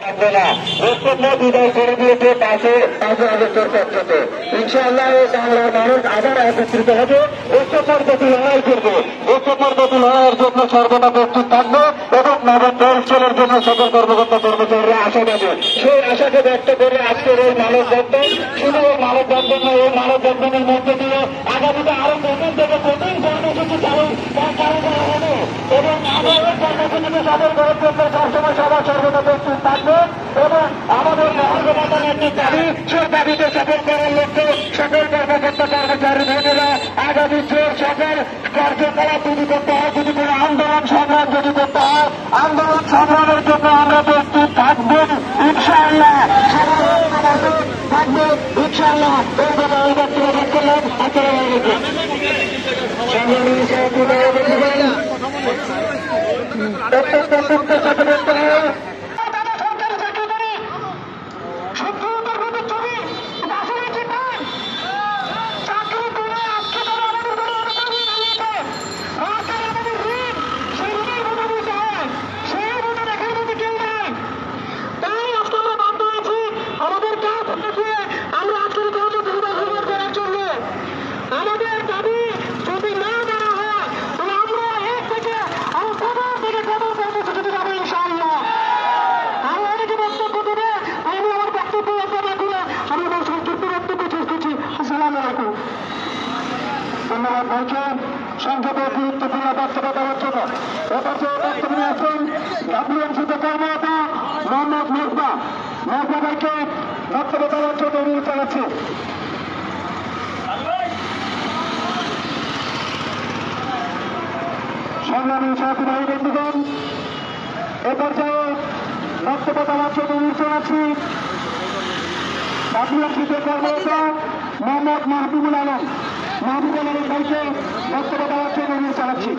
থাকবে না। বক্তব্য বিদায় করে দিয়েছে পাশে আগস্টের পক্ষতে। ইনশাআল্লাহ এই বাংলার মানুষ আবার একত্রিত হবে, ঐক্যতার প্রতি লড়াই করবে। ঐক্যতার প্রতি লড়াইয়ের জন্য সর্বদা প্রস্তুত থাকবে এবং নবম পরিচালনের জন্য সকল কর্মকর্তা কর্মচারীরা আশাবাদী। সেই আশাকে ব্যক্ত করে আজকের এই মানববন্ধন, শুধু এই মানববন্ধন নয়, এই মানববন্ধনের মধ্যে দিয়ে আগামীতে আরো কঠিন থেকে কঠিন কর্মসূচি চালু করা হবে এবং আমাদের কর্মসূচিতে সাদর করার জন্য সবসময় সবার সর্বদা প্রস্তুত থাকবে এবং আমাদের মহার্গমাতার একটি দাবি, সেই দাবিতে সফল করার লক্ষ্যে সকল কর্মকর্তা কর্মচারী ভেনেরা আগামী যে সকল কার্যকলাপ যদি করতে হয়, যদি কোনো আন্দোলন সংগ্রাম যদি করতে হয়, আন্দোলন সংগ্রামের জন্য আমরা প্রস্তুত থাকবো ইনশাআল্লাহ। থাকবে ইনশাআল্লাহ। এই কথা এই বক্তব্য শেষ করলাম। আসসালামু আলাইকুম। ধন্যবাদ ভাইকে সংসদের গুরুত্বপূর্ণ বক্তব্য দেওয়ার জন্য। এবার যে বক্তব্য নিয়ে আসছেন ডাব্লিউএমসিতে কর্মরত মোহাম্মদ মেজবা ভাইকে বক্তব্য দেওয়ার জন্য অনুরোধ জানাচ্ছি। সংগ্রামী সাথী ভাই বন্ধুগণ, এ পর্যায়ে বক্তব্য দেওয়ার জন্য অনুরোধ জানাচ্ছি ডাব্লিউএমসিতে কর্মরত মোহাম্মদ মাহবুবুল আলম ভাইকে বক্তব্য দেওয়ার জন্য অনুরোধ জানাচ্ছি।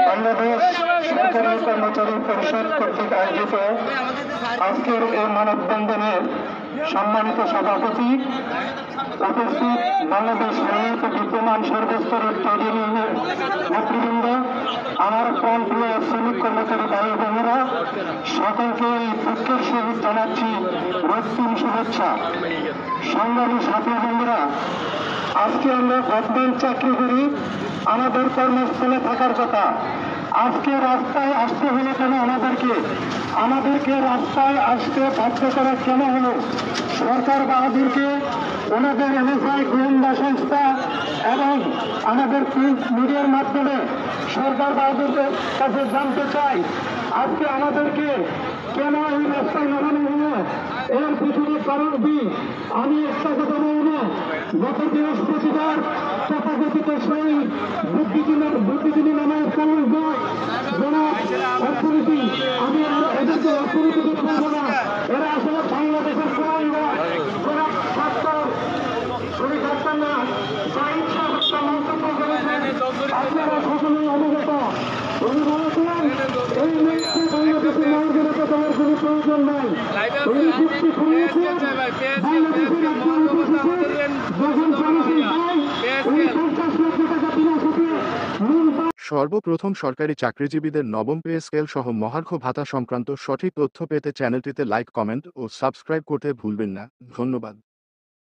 বাংলাদেশ সরকারি কর্মচারী পরিষদ কর্তৃক আয়োজিত আজকের এই মানববন্ধনের সম্মানিত সভাপতি, উপস্থিত বাংলাদেশ সৈনিক বিদ্যমান সর্বস্তরের ট্রেড ইউনিয়নের নেতৃবৃন্দ, আমার প্রাণপ্রিয় শ্রমিক কর্মচারী ভাই বোনেরা, সকলকে এই দুঃখের সহিত জানাচ্ছি রক্তিম শুভেচ্ছা। সংগ্রামী সাথী বন্ধুরা, আজকে আমরা গভর্নমেন্ট চাকরি করি, আমাদের কর্মস্থলে থাকার কথা। আজকে রাস্তায় আসতে হলো কেন? আমাদেরকে রাস্তায় আসতে বাধ্য করা কেন হলো? সরকার বাহাদুরকে, ওনাদের এনএসআই গোয়েন্দা সংস্থা এবং আমাদের প্রিন্ট মিডিয়ার মাধ্যমে সরকার বাহাদুরদের কাছে জানতে চাই, আজকে আমাদেরকে কেন এই রাস্তায় নামানো হলো? এর পিছনে কারণ কি? আমি একটা কথা বলব, গত বৃহস্পতিবার তথাকথিত সেই বুদ্ধিজীবী নামে অর্থনীতি, আমি এদেরকে অর্থনীতি বলবো না, এরা আসলে বাংলাদেশের শ্রমিক না, মন্তব্য করেছেন, আপনারা সকলেই অবগত। উনি বলেছিলেন এই মুহূর্তে বাংলাদেশের মর্যাদা দেওয়ার কোন প্রয়োজন নাই। উনি যুক্তি শুনিয়েছেন বাংলাদেশের একজন উপসচিব যখন পলিসি পায় উনি 50 লক্ষ টাকা বিনা সুদে সর্বপ্রথম সরকারি চাকরিজীবীদের নবম পে স্কেল সহ মহার্ঘ ভাতা সংক্রান্ত সঠিক তথ্য পেতে চ্যানেলটিতে লাইক, কমেন্ট ও সাবস্ক্রাইব করতে ভুলবেন না। ধন্যবাদ।